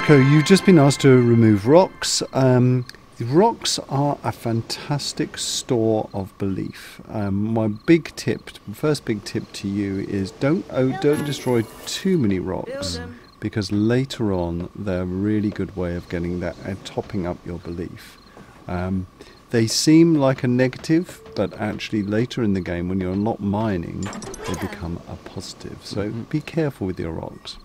Okay, you've just been asked to remove rocks. Rocks are a fantastic store of belief. My first big tip to you is don't destroy too many rocks, because later on they're a really good way of getting that and topping up your belief. They seem like a negative, but actually later in the game when you're not mining, they become a positive. So be careful with your rocks.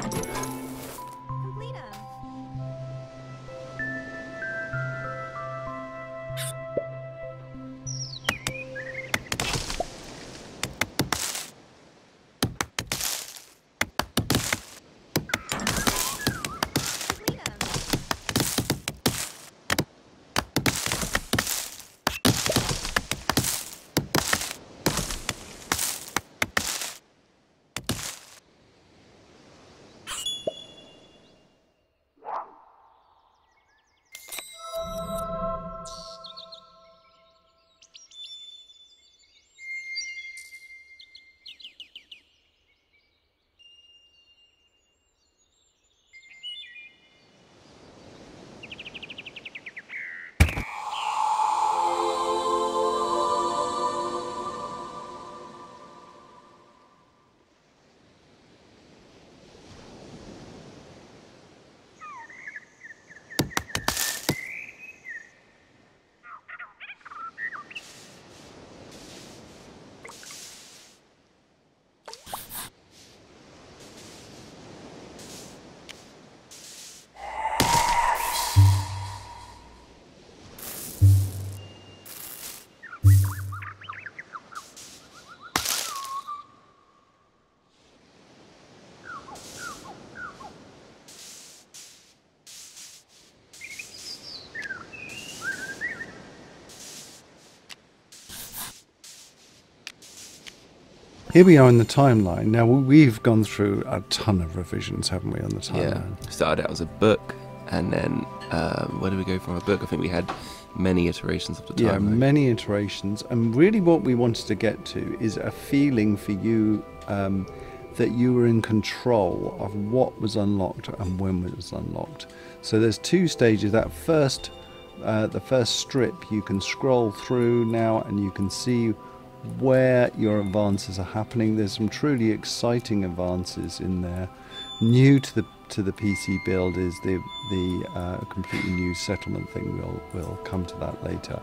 Complete 'em. Complete 'em. Here we are in the timeline. Now, we've gone through a ton of revisions, haven't we, on the timeline? Yeah, started out as a book, and then where did we go from a book? I think we had many iterations of the timeline. Yeah, many iterations. And really what we wanted to get to is a feeling for you that you were in control of what was unlocked and when it was unlocked. So there's two stages. That first, the first strip, you can scroll through now and you can see where your advances are happening. There's some truly exciting advances in there. New to the PC build is the completely new settlement thing. We'll come to that later.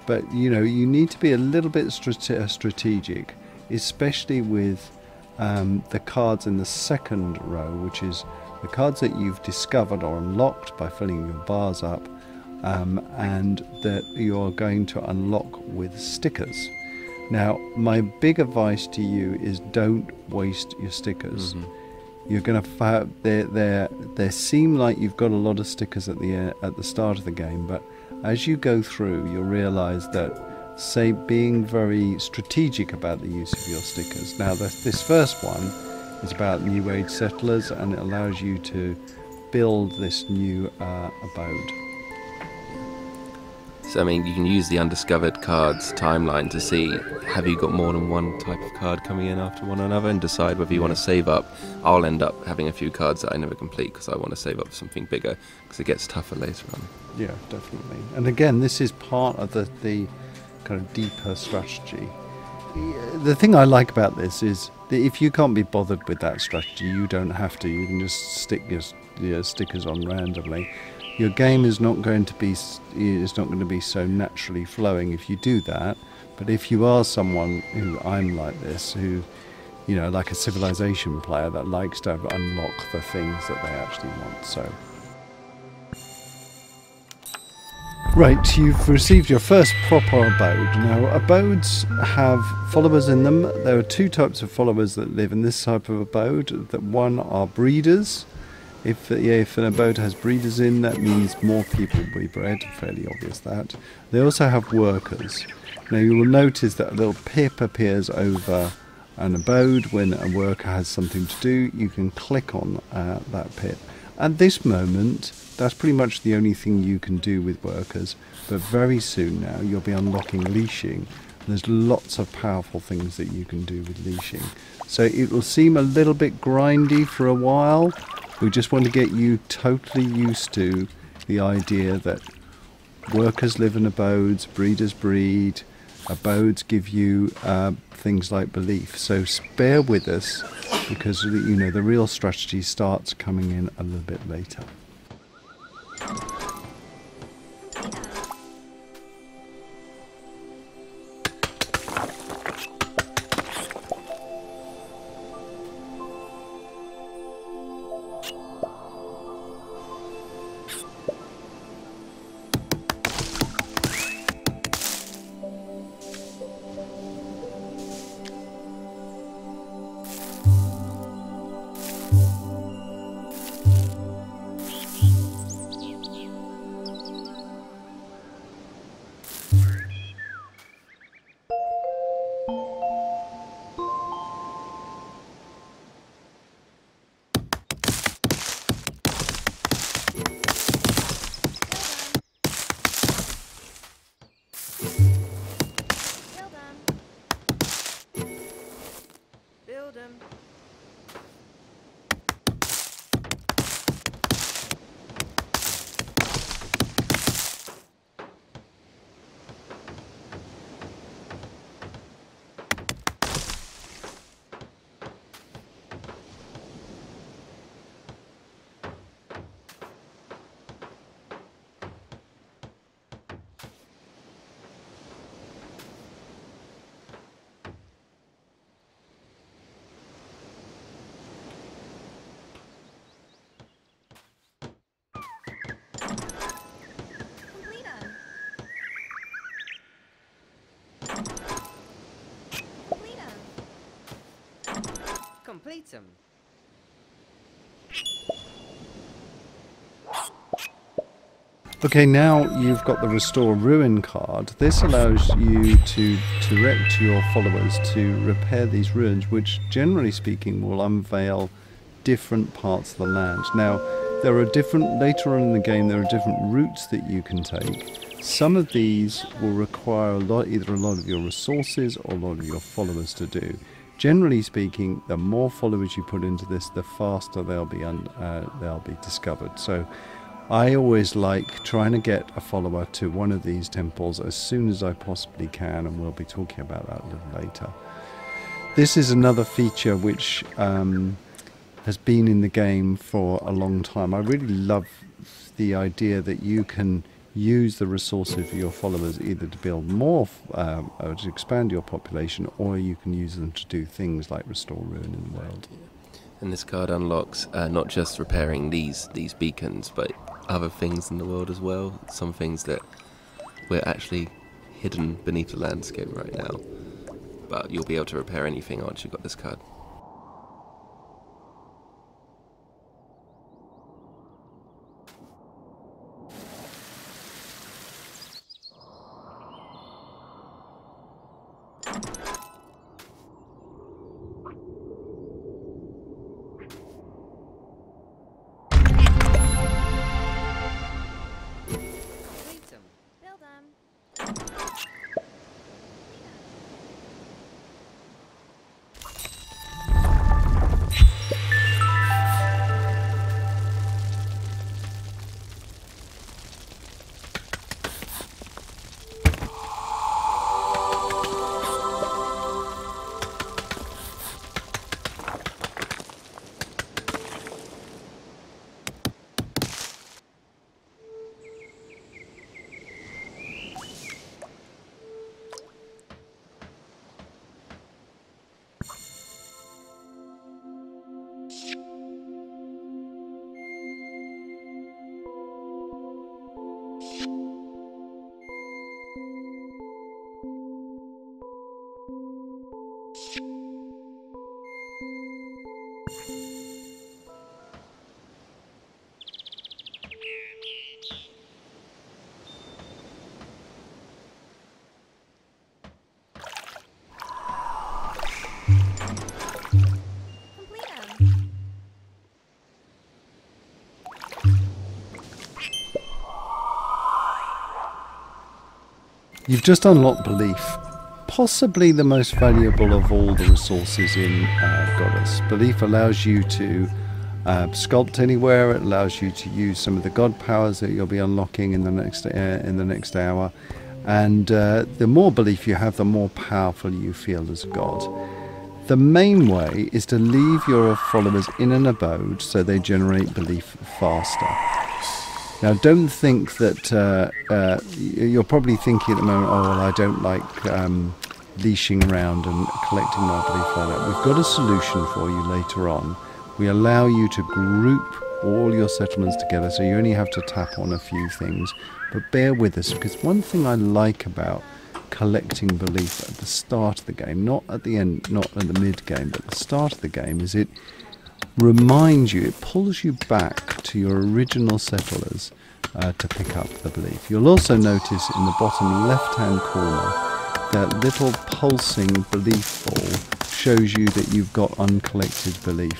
But you know, you need to be a little bit strategic, especially with the cards in the second row, which is the cards that you've discovered or unlocked by filling your bars up, and that you're going to unlock with stickers. Now, my big advice to you is don't waste your stickers. You're going to they seem like you've got a lot of stickers at the start of the game, but as you go through, you'll realise that, say, being very strategic about the use of your stickers. Now, this first one is about New Age settlers, and it allows you to build this new abode. So, I mean, you can use the undiscovered cards timeline to see, have you got more than one type of card coming in after one another, and decide whether you want to save up. I'll end up having a few cards that I never complete because I want to save up for something bigger, because it gets tougher later on. Yeah, definitely. And again, this is part of the kind of deeper strategy. The thing I like about this is that if you can't be bothered with that strategy, you don't have to. You can just stick your stickers on randomly. Your game is not going to be so naturally flowing if you do that. But if you are someone who I'm like this, who, you know, like a Civilization player that likes to unlock the things that they actually want. So, right, you've received your first proper abode. Now, abodes have followers in them. There are two types of followers that live in this type of abode. That one are breeders. If an abode has breeders in, that means more people will be bred. Fairly obvious that. They also have workers. Now, you will notice that a little pip appears over an abode when a worker has something to do. You can click on that pip. At this moment, that's pretty much the only thing you can do with workers, but very soon now you'll be unlocking leashing. There's lots of powerful things that you can do with leashing. So it will seem a little bit grindy for a while. We just want to get you totally used to the idea that workers live in abodes, breeders breed, abodes give you things like belief. So bear with us, because you know the real strategy starts coming in a little bit later. Complete them. Okay, now you've got the Restore Ruin card. This allows you to direct your followers to repair these ruins, which generally speaking will unveil different parts of the land. Now, there are later on in the game, there are different routes that you can take. Some of these will require either a lot of your resources or a lot of your followers to do. Generally speaking, the more followers you put into this, the faster they'll be discovered. So I always like trying to get a follower to one of these temples as soon as I possibly can, and we'll be talking about that a little later. This is another feature which has been in the game for a long time. I really love the idea that you can use the resources of your followers either to build more, or to expand your population, or you can use them to do things like restore ruin in the world. And this card unlocks not just repairing these beacons, but other things in the world as well. Some things that we're actually hidden beneath the landscape right now. But you'll be able to repair anything once you've got this card. Complete them. Build them. Complete them. You've just unlocked Belief, possibly the most valuable of all the resources in Godus. Belief allows you to sculpt anywhere. It allows you to use some of the god powers that you'll be unlocking in the next hour. And the more belief you have, the more powerful you feel as a god. The main way is to leave your followers in an abode so they generate belief faster. Now, don't think that you're probably thinking at the moment, oh, well, I don't like leashing around and collecting my belief like that. We've got a solution for you later on. We allow you to group all your settlements together, so you only have to tap on a few things. But bear with us, because one thing I like about collecting belief at the start of the game, not at the end, not at the mid game, but at the start of the game, is it reminds you, it pulls you back to your original settlers to pick up the belief. You'll also notice in the bottom left hand corner that little pulsing belief ball shows you that you've got uncollected belief.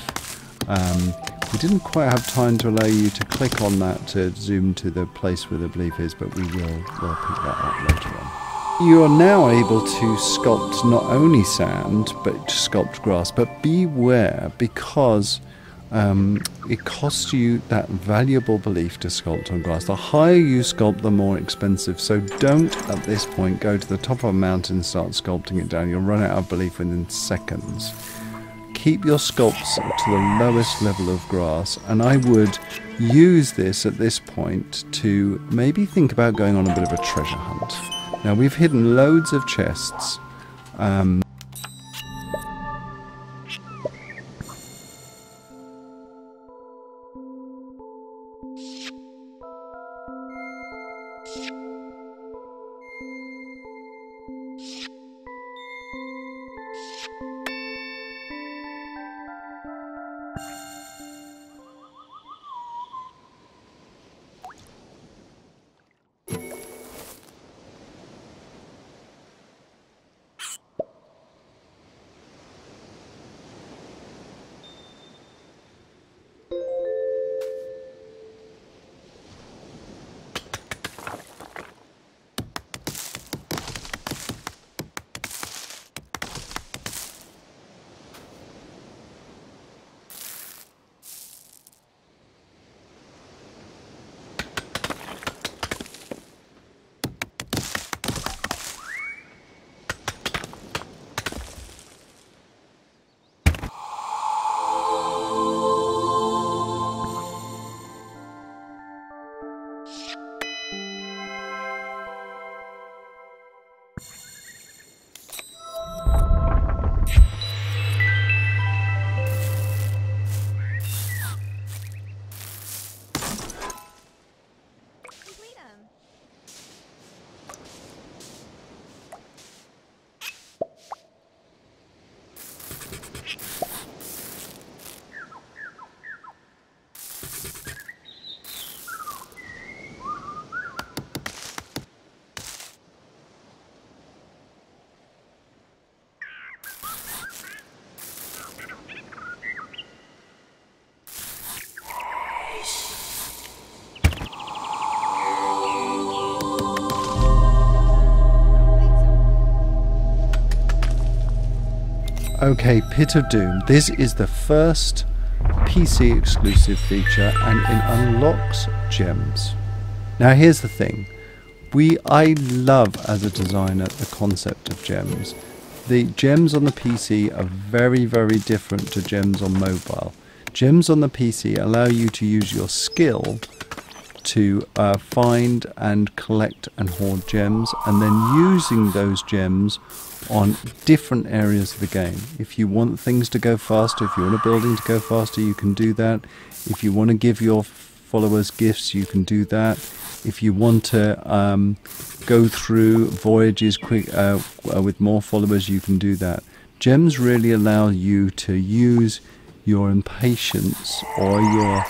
We didn't quite have time to allow you to click on that to zoom to the place where the belief is, but we'll pick that up later on. You are now able to sculpt not only sand, but to sculpt grass. But beware, because it costs you that valuable belief to sculpt on grass. The higher you sculpt, the more expensive. So don't, at this point, go to the top of a mountain and start sculpting it down. You'll run out of belief within seconds. Keep your sculpts to the lowest level of grass, and I would use this at this point to maybe think about going on a bit of a treasure hunt. Now, we've hidden loads of chests. Okay, Pit of Doom. This is the first PC exclusive feature and it unlocks gems. Now here's the thing. I love as a designer the concept of gems. The gems on the PC are very, very different to gems on mobile. Gems on the PC allow you to use your skill to find and collect and hoard gems, and then using those gems on different areas of the game. If you want things to go faster, if you want a building to go faster, you can do that. If you want to give your followers gifts, you can do that. If you want to go through voyages quick with more followers, you can do that. Gems really allow you to use your impatience or your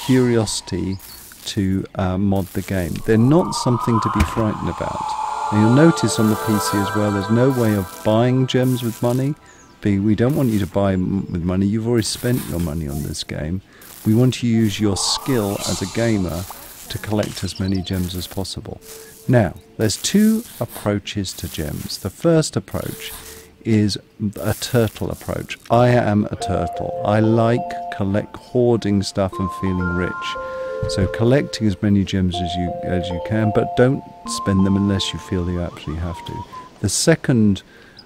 curiosity to mod the game. They're not something to be frightened about. And you'll notice on the PC as well, there's no way of buying gems with money. We don't want you to buy with money. You've already spent your money on this game. We want to use your skill as a gamer to collect as many gems as possible. Now, there's two approaches to gems. The first approach is a turtle approach. I am a turtle. I like hoarding stuff and feeling rich. So collecting as many gems as you can, but don't spend them unless you feel you absolutely have to. The second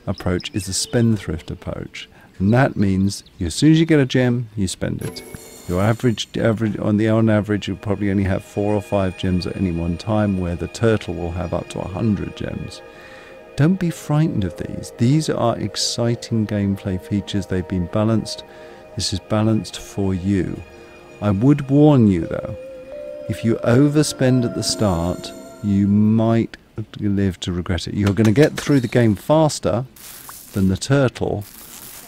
approach is the spendthrift approach, and that means as soon as you get a gem, you spend it. Your average on average, you'll probably only have 4 or 5 gems at any one time, where the turtle will have up to 100 gems. Don't be frightened of these. These are exciting gameplay features. They've been balanced. This is balanced for you. I would warn you though, if you overspend at the start, you might live to regret it. You're going to get through the game faster than the turtle,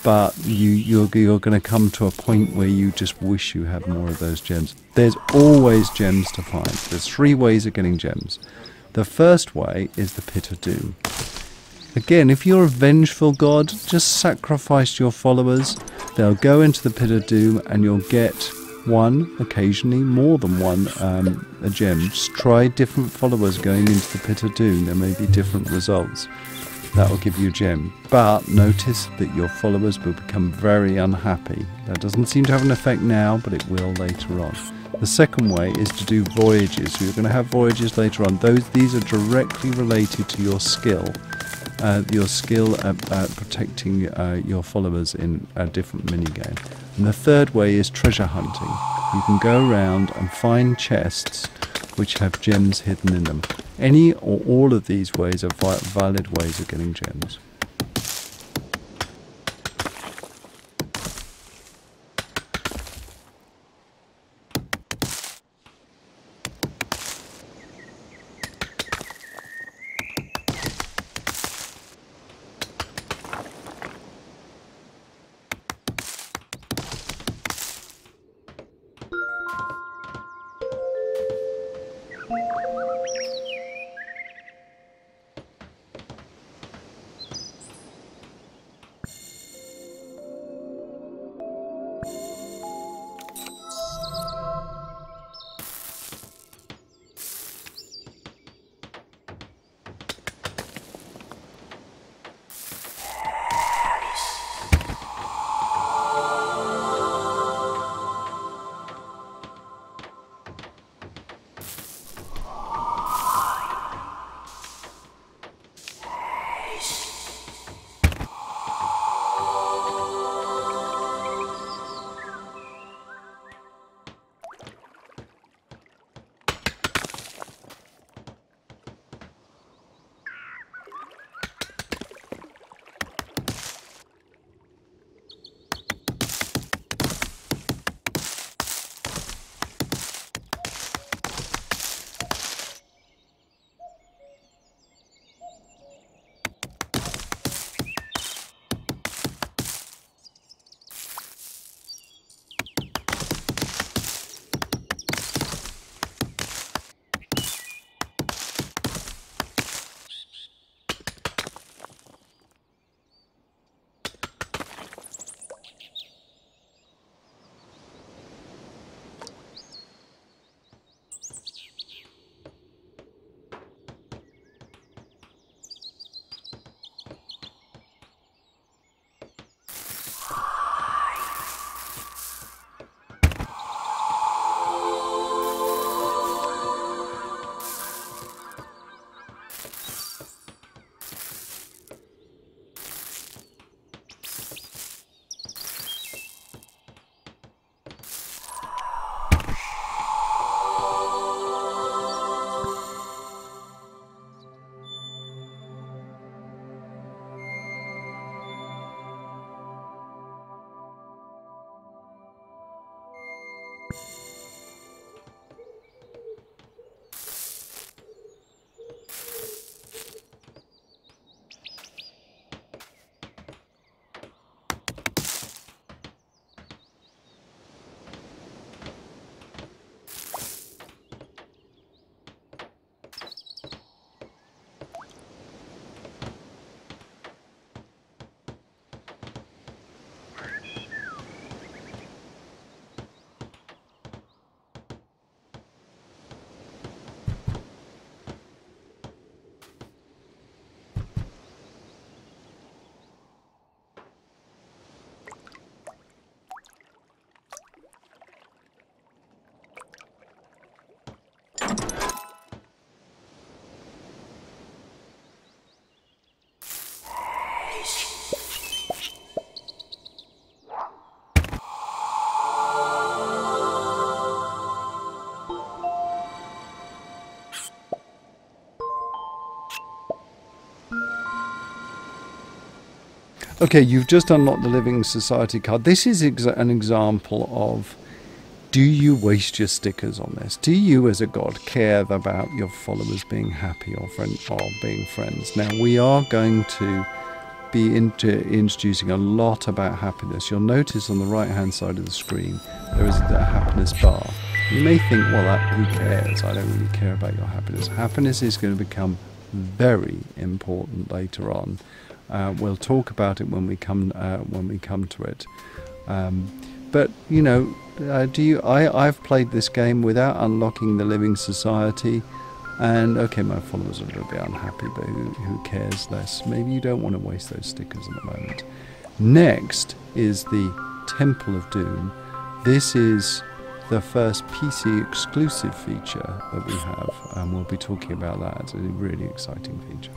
but you're going to come to a point where you just wish you had more of those gems. There's always gems to find. There's 3 ways of getting gems. The first way is the Pit of Doom. Again, if you're a vengeful god, just sacrifice your followers. They'll go into the Pit of Doom and you'll get one, occasionally more than one, a gem. Just try different followers going into the Pit of Doom. There may be different results. That will give you a gem. But notice that your followers will become very unhappy. That doesn't seem to have an effect now, but it will later on. The second way is to do voyages. So you're going to have voyages later on. These are directly related to your skill. Your skill at protecting your followers in a different minigame. And the third way is treasure hunting. You can go around and find chests which have gems hidden in them. Any or all of these ways are valid ways of getting gems. Okay, you've just unlocked the Living Society card. This is an example of, do you waste your stickers on this? Do you, as a god, care about your followers being happy or being friends? Now, we are going to be introducing a lot about happiness. You'll notice on the right-hand side of the screen, there is a happiness bar. You may think, well, who cares? I don't really care about your happiness. Happiness is going to become very important later on. We'll talk about it when we come to it. But you know, I've played this game without unlocking the Living Society, and okay, my followers are a little bit unhappy, but who cares less? Maybe you don't want to waste those stickers at the moment. Next is the Temple of Doom. This is the first PC exclusive feature that we have, and we'll be talking about that. It's a really exciting feature.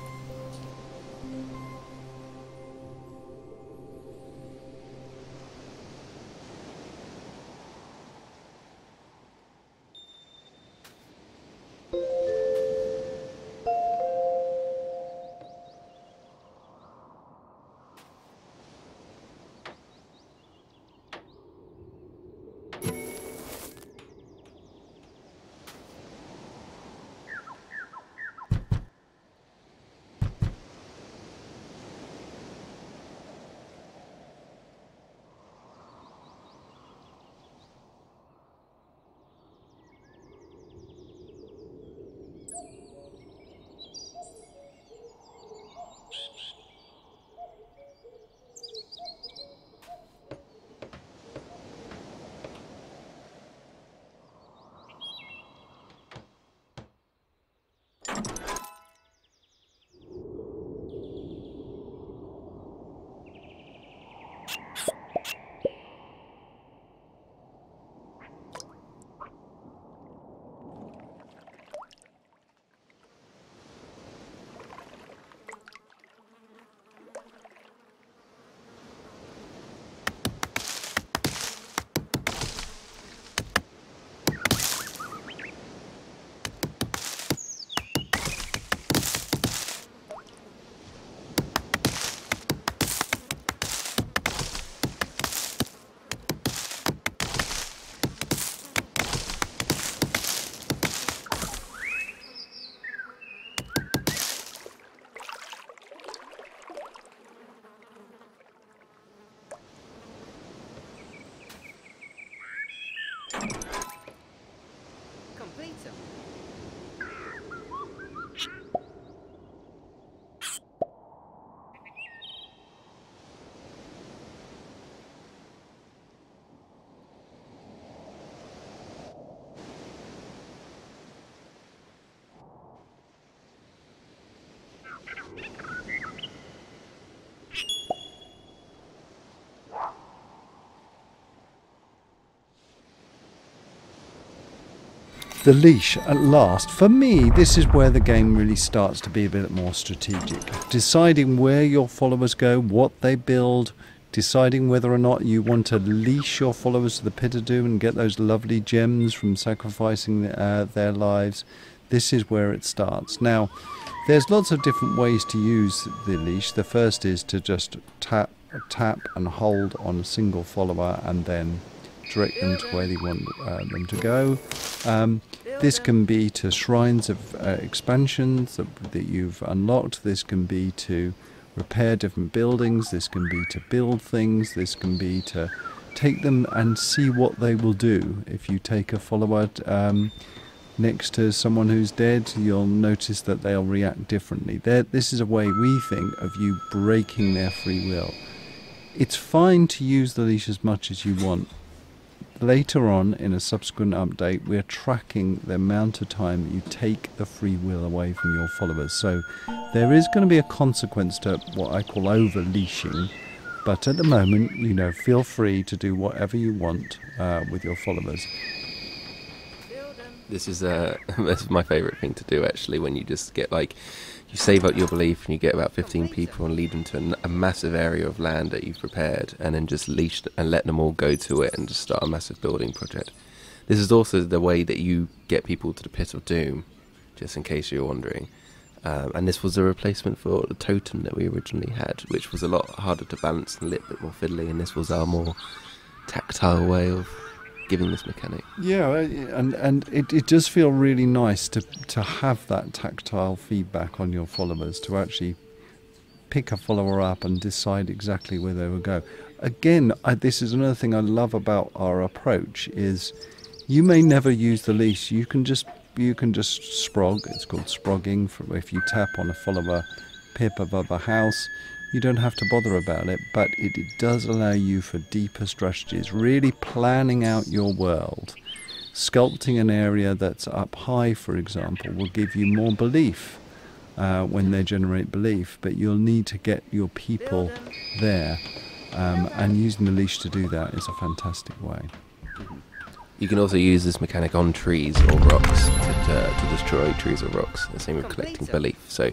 The leash, at last. For me, this is where the game really starts to be a bit more strategic. Deciding where your followers go, what they build, deciding whether or not you want to leash your followers to the pit of doom and get those lovely gems from sacrificing their lives. This is where it starts. Now, there's lots of different ways to use the leash. The first is to just tap and hold on a single follower and then direct them to where you want them to go. This can be to shrines of expansions that you've unlocked. This can be to repair different buildings. This can be to build things. This can be to take them and see what they will do. If you take a follower next to someone who's dead, you'll notice that they'll react differently. This is a way, we think, of you breaking their free will. It's fine to use the leash as much as you want. Later on, in a subsequent update, we're tracking the amount of time that you take the free will away from your followers. So there is going to be a consequence to what I call over-leashing. But at the moment, you know, feel free to do whatever you want with your followers. This is that's my favourite thing to do, actually, when you just get, like, you save up your belief and you get about 15 people and lead them to a massive area of land that you've prepared, and then just leash and let them all go to it and just start a massive building project. This is also the way that you get people to the pit of doom, just in case you're wondering. And this was a replacement for the totem that we originally had, which was a lot harder to balance and a little bit more fiddly, and this was our more tactile way of giving this mechanic. Yeah, and it does feel really nice to have that tactile feedback on your followers, to actually pick a follower up and decide exactly where they will go. Again, this is another thing I love about our approach is you may never use the leash. You can just sprog. It's called sprogging. If you tap on a follower pip above a house, you don't have to bother about it, but it does allow you for deeper strategies, really planning out your world. Sculpting an area that's up high, for example, will give you more belief when they generate belief, but you'll need to get your people there, and using the leash to do that is a fantastic way. You can also use this mechanic on trees or rocks to destroy trees or rocks. The same with collecting belief. So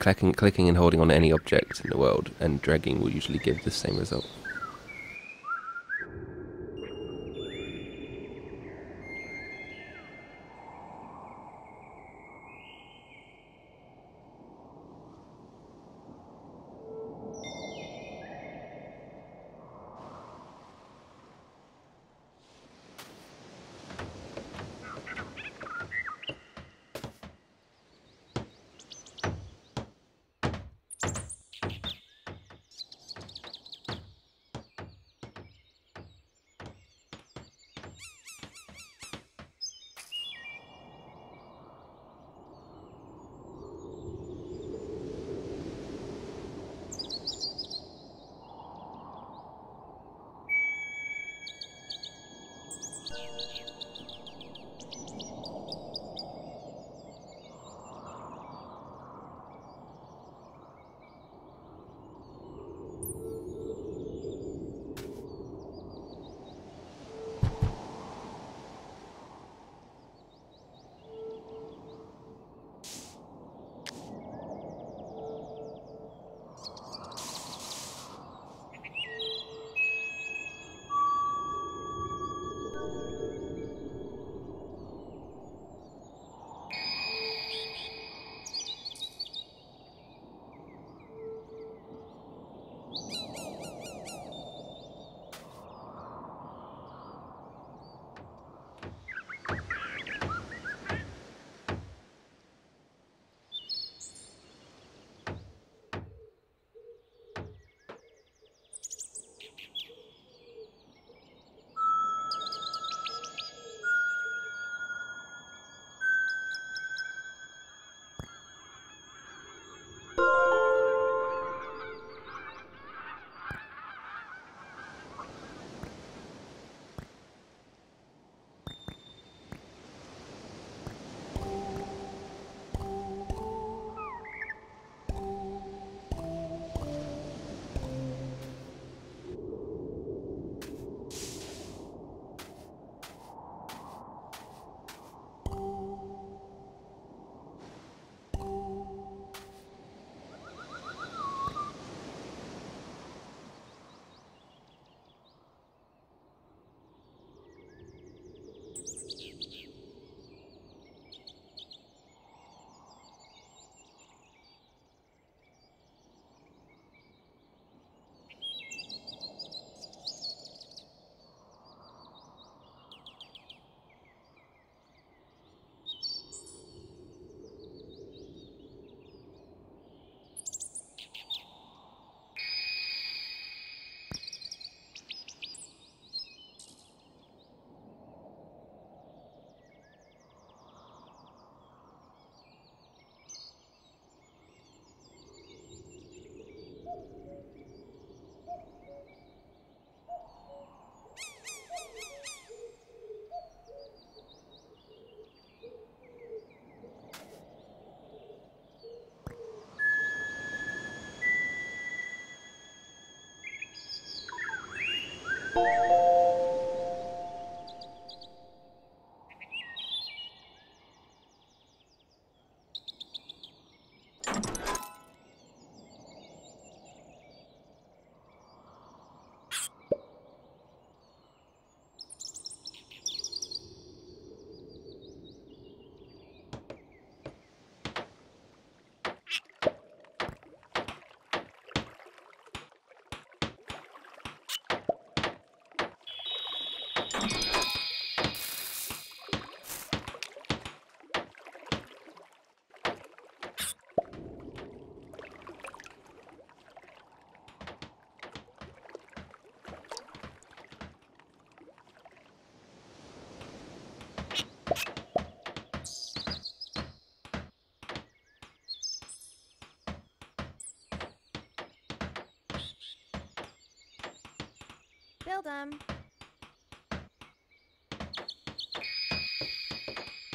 clicking and holding on any object in the world and dragging will usually give the same result.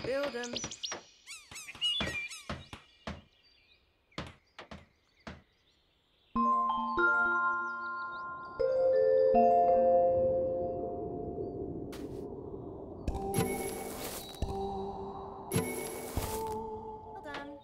Build 'em. Well done.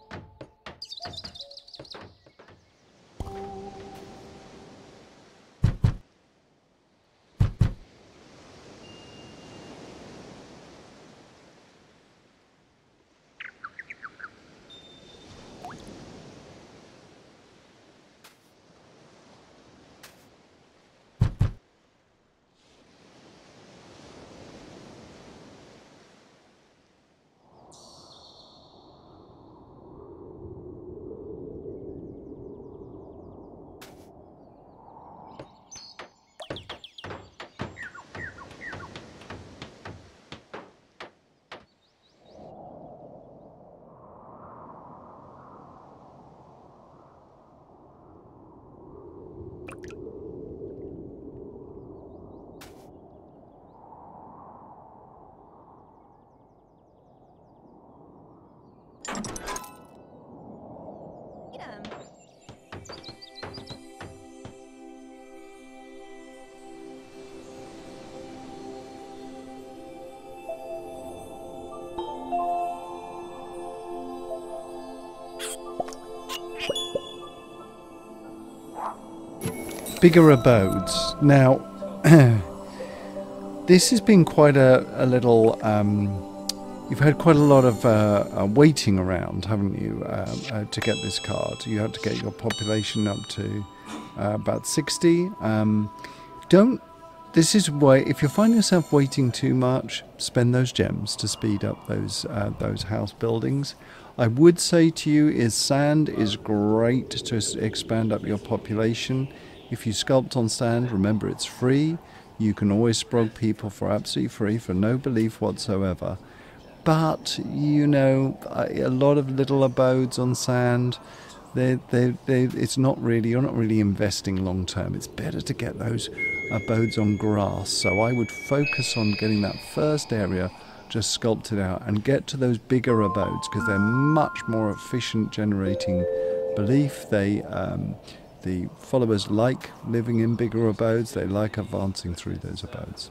Eat 'em. Bigger abodes. Now, this has been quite a little. You've had quite a lot of waiting around, haven't you, to get this card? You had to get your population up to about 60. Don't. This is why, if you find yourself waiting too much, spend those gems to speed up those house buildings. I would say to you, is sand is great to expand up your population. If you sculpt on sand, remember it's free. You can always sprog people for absolutely free, for no belief whatsoever. But, you know, a lot of little abodes on sand, it's not really, you're not really investing long term. It's better to get those abodes on grass. So I would focus on getting that first area just sculpted out and get to those bigger abodes because they're much more efficient generating belief. The followers like living in bigger abodes. They like advancing through those abodes.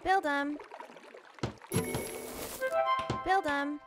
Build 'em. Build 'em.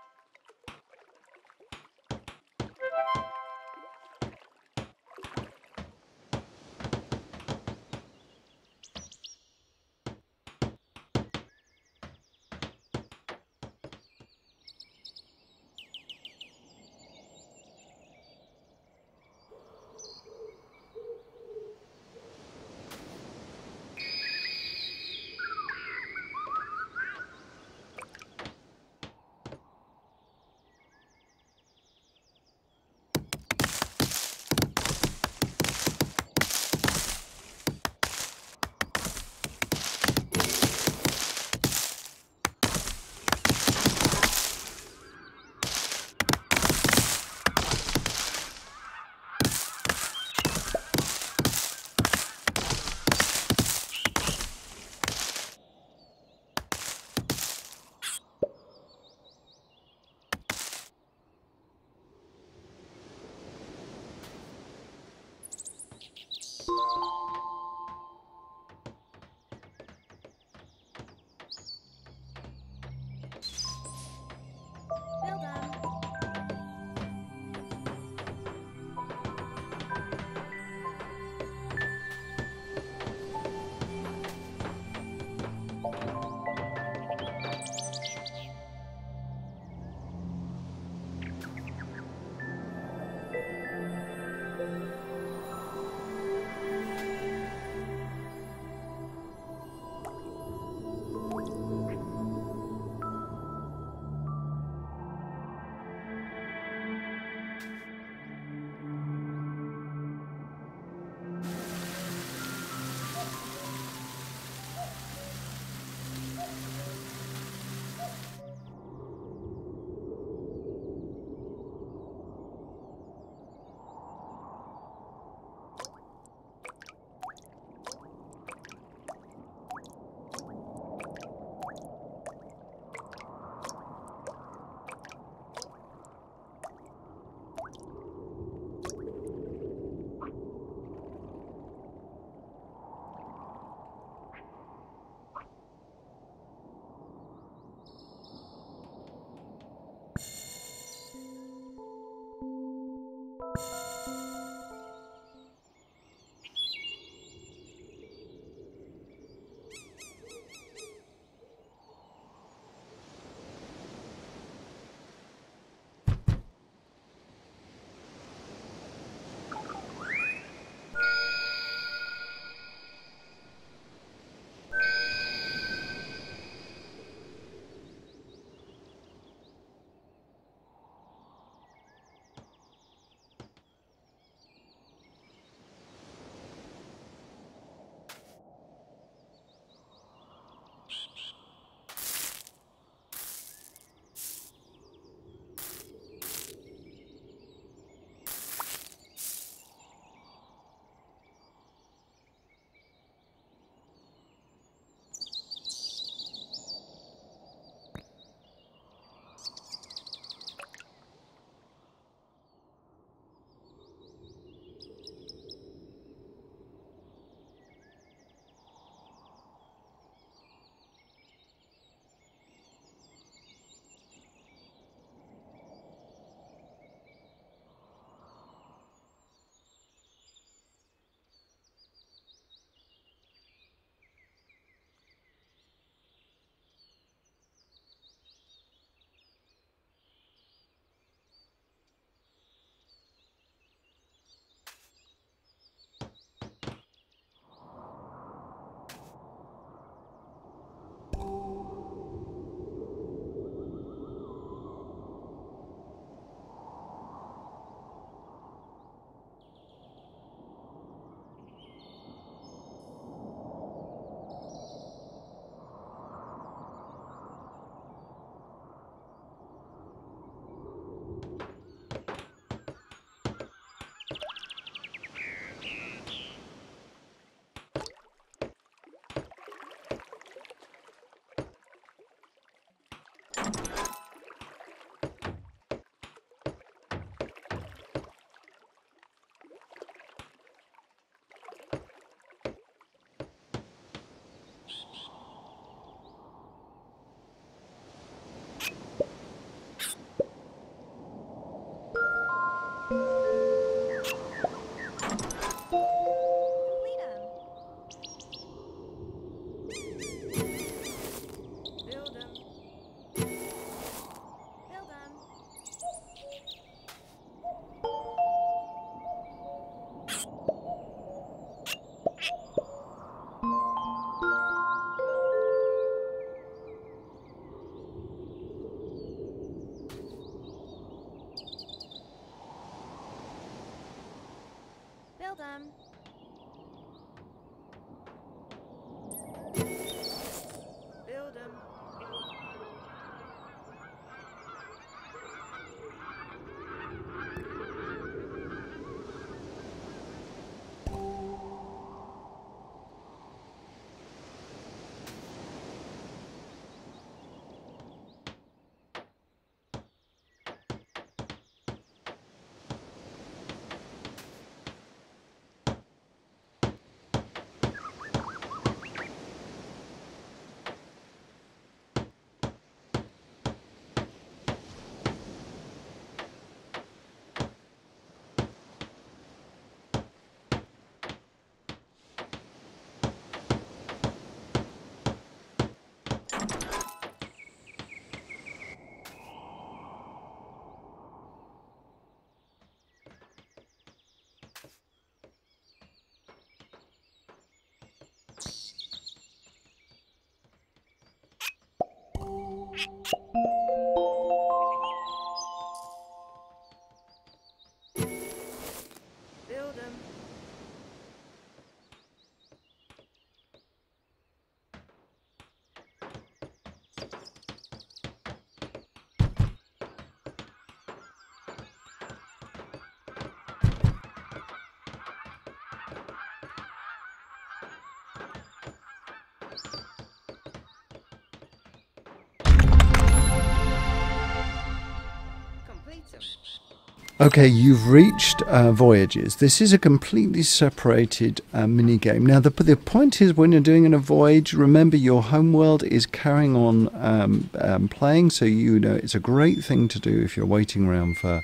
Okay, you've reached voyages. This is a completely separated mini game. Now, the point is, when you're doing a voyage, remember your homeworld is carrying on playing. So you know it's a great thing to do if you're waiting around for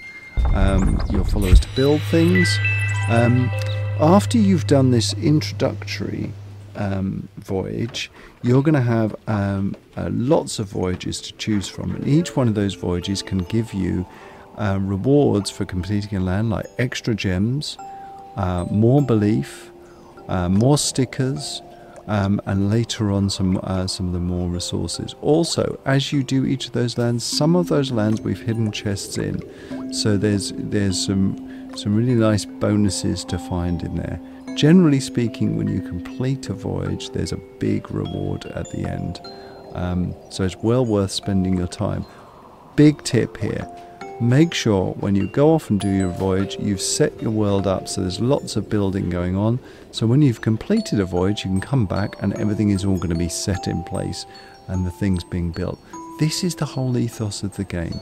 your followers to build things. After you've done this introductory voyage, you're going to have lots of voyages to choose from, and each one of those voyages can give you rewards for completing a land, like extra gems, more belief, more stickers, and later on some of the more resources. Also, as you do each of those lands, some of those lands we've hidden chests in, so there's some really nice bonuses to find in there. Generally speaking, when you complete a voyage, there's a big reward at the end, so it's well worth spending your time. Big tip here. Make sure when you go off and do your voyage, you've set your world up so there's lots of building going on. So when you've completed a voyage, you can come back and everything is all going to be set in place and the things being built. This is the whole ethos of the game.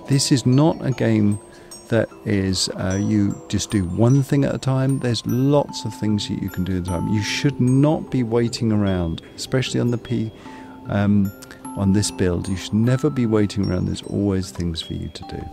This is not a game that is you just do one thing at a time. There's lots of things that you can do at a time. You should not be waiting around, especially on the on this build. You should never be waiting around. There's always things for you to do.